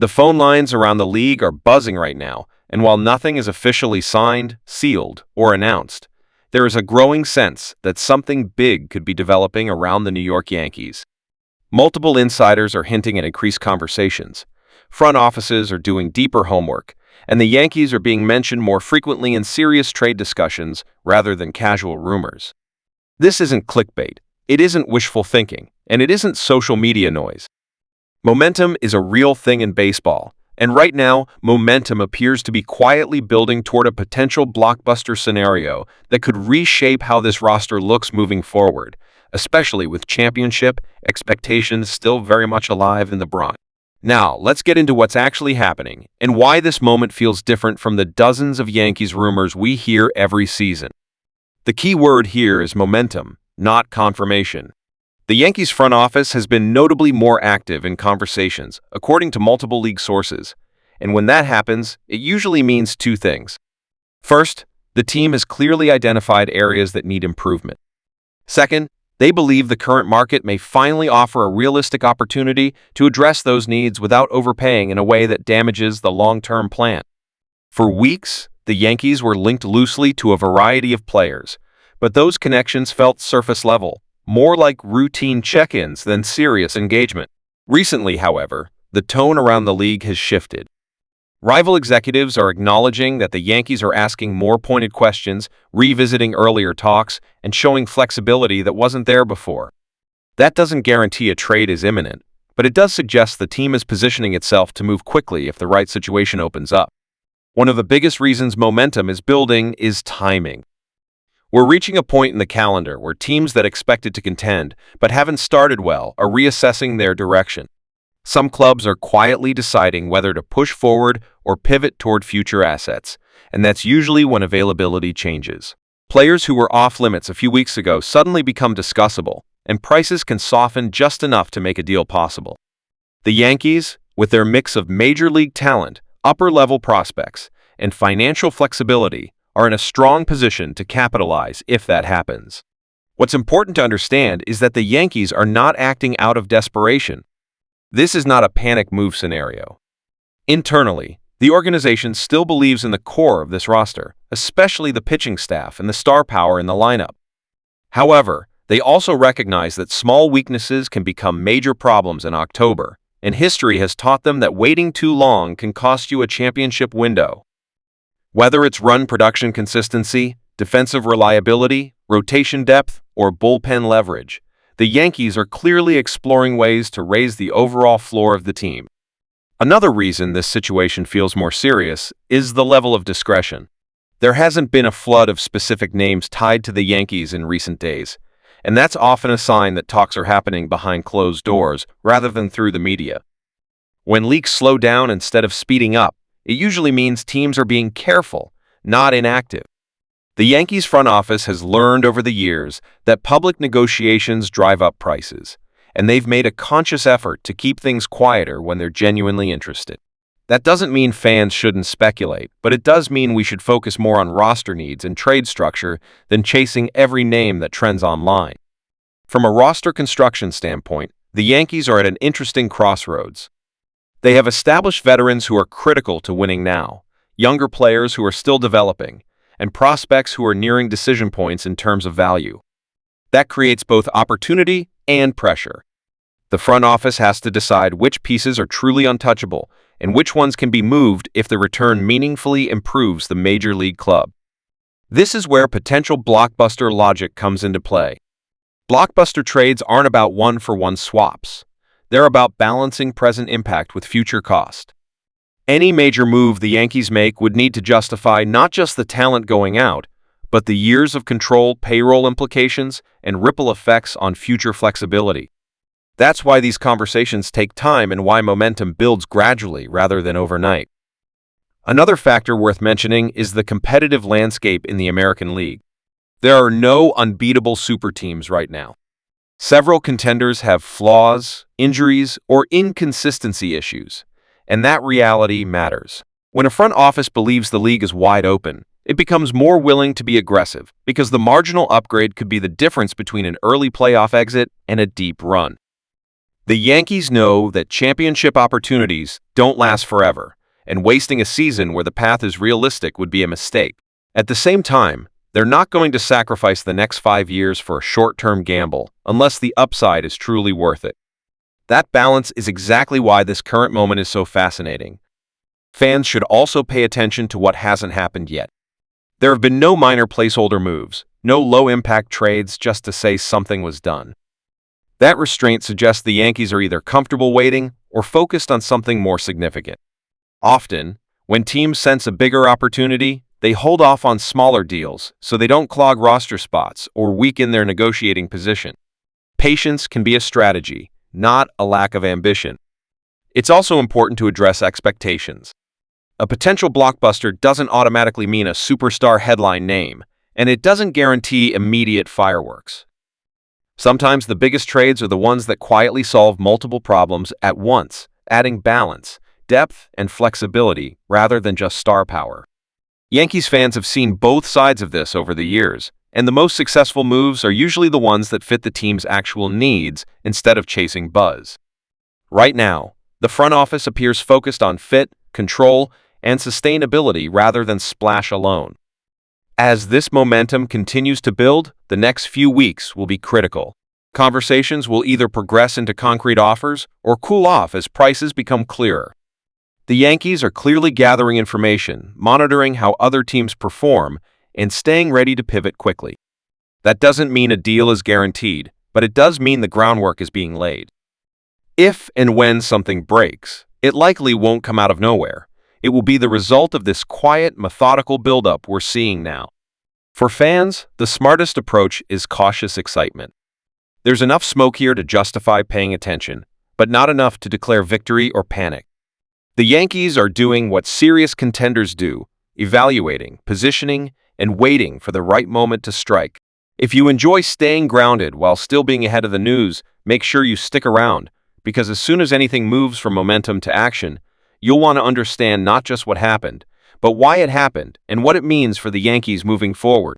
The phone lines around the league are buzzing right now, and while nothing is officially signed, sealed, or announced, there is a growing sense that something big could be developing around the New York Yankees. Multiple insiders are hinting at increased conversations. Front offices are doing deeper homework, and the Yankees are being mentioned more frequently in serious trade discussions rather than casual rumors. This isn't clickbait, it isn't wishful thinking, and it isn't social media noise. Momentum is a real thing in baseball, and right now, momentum appears to be quietly building toward a potential blockbuster scenario that could reshape how this roster looks moving forward, especially with championship expectations still very much alive in the Bronx. Now, let's get into what's actually happening and why this moment feels different from the dozens of Yankees rumors we hear every season. The key word here is momentum, not confirmation. The Yankees front office has been notably more active in conversations, according to multiple league sources, and when that happens, it usually means two things. First, the team has clearly identified areas that need improvement. Second, they believe the current market may finally offer a realistic opportunity to address those needs without overpaying in a way that damages the long-term plan. For weeks, the Yankees were linked loosely to a variety of players, but those connections felt surface level, more like routine check-ins than serious engagement. Recently, however, the tone around the league has shifted. Rival executives are acknowledging that the Yankees are asking more pointed questions, revisiting earlier talks, and showing flexibility that wasn't there before. That doesn't guarantee a trade is imminent, but it does suggest the team is positioning itself to move quickly if the right situation opens up. One of the biggest reasons momentum is building is timing. We're reaching a point in the calendar where teams that expected to contend but haven't started well are reassessing their direction. Some clubs are quietly deciding whether to push forward or pivot toward future assets, and that's usually when availability changes. Players who were off limits a few weeks ago suddenly become discussable, and prices can soften just enough to make a deal possible. The Yankees, with their mix of major league talent, upper-level prospects, and financial flexibility, are in a strong position to capitalize if that happens. What's important to understand is that the Yankees are not acting out of desperation. This is not a panic move scenario. Internally, the organization still believes in the core of this roster, especially the pitching staff and the star power in the lineup. However, they also recognize that small weaknesses can become major problems in October, and history has taught them that waiting too long can cost you a championship window. Whether it's run production consistency, defensive reliability, rotation depth, or bullpen leverage, the Yankees are clearly exploring ways to raise the overall floor of the team. Another reason this situation feels more serious is the level of discretion. There hasn't been a flood of specific names tied to the Yankees in recent days, and that's often a sign that talks are happening behind closed doors rather than through the media. When leaks slow down instead of speeding up, it usually means teams are being careful, not inactive. The Yankees front office has learned over the years that public negotiations drive up prices, and they've made a conscious effort to keep things quieter when they're genuinely interested. That doesn't mean fans shouldn't speculate, but it does mean we should focus more on roster needs and trade structure than chasing every name that trends online. From a roster construction standpoint, the Yankees are at an interesting crossroads. They have established veterans who are critical to winning now, younger players who are still developing, and prospects who are nearing decision points in terms of value. That creates both opportunity and pressure. The front office has to decide which pieces are truly untouchable and which ones can be moved if the return meaningfully improves the major league club. This is where potential blockbuster logic comes into play. Blockbuster trades aren't about one-for-one swaps. They're about balancing present impact with future cost. Any major move the Yankees make would need to justify not just the talent going out, but the years of control, payroll implications, and ripple effects on future flexibility. That's why these conversations take time and why momentum builds gradually rather than overnight. Another factor worth mentioning is the competitive landscape in the American League. There are no unbeatable super teams right now. Several contenders have flaws, injuries, or inconsistency issues, and that reality matters. When a front office believes the league is wide open, it becomes more willing to be aggressive because the marginal upgrade could be the difference between an early playoff exit and a deep run. The Yankees know that championship opportunities don't last forever, and wasting a season where the path is realistic would be a mistake. At the same time, they're not going to sacrifice the next 5 years for a short-term gamble unless the upside is truly worth it. That balance is exactly why this current moment is so fascinating. Fans should also pay attention to what hasn't happened yet. There have been no minor placeholder moves, no low-impact trades just to say something was done. That restraint suggests the Yankees are either comfortable waiting or focused on something more significant. Often, when teams sense a bigger opportunity, they hold off on smaller deals so they don't clog roster spots or weaken their negotiating position. Patience can be a strategy, not a lack of ambition. It's also important to address expectations. A potential blockbuster doesn't automatically mean a superstar headline name, and it doesn't guarantee immediate fireworks. Sometimes the biggest trades are the ones that quietly solve multiple problems at once, adding balance, depth, and flexibility rather than just star power. Yankees fans have seen both sides of this over the years, and the most successful moves are usually the ones that fit the team's actual needs instead of chasing buzz. Right now, the front office appears focused on fit, control, and sustainability rather than splash alone. As this momentum continues to build, the next few weeks will be critical. Conversations will either progress into concrete offers or cool off as prices become clearer. The Yankees are clearly gathering information, monitoring how other teams perform, and staying ready to pivot quickly. That doesn't mean a deal is guaranteed, but it does mean the groundwork is being laid. If and when something breaks, it likely won't come out of nowhere. It will be the result of this quiet, methodical buildup we're seeing now. For fans, the smartest approach is cautious excitement. There's enough smoke here to justify paying attention, but not enough to declare victory or panic. The Yankees are doing what serious contenders do, evaluating, positioning, and waiting for the right moment to strike. If you enjoy staying grounded while still being ahead of the news, make sure you stick around, because as soon as anything moves from momentum to action, you'll want to understand not just what happened, but why it happened and what it means for the Yankees moving forward.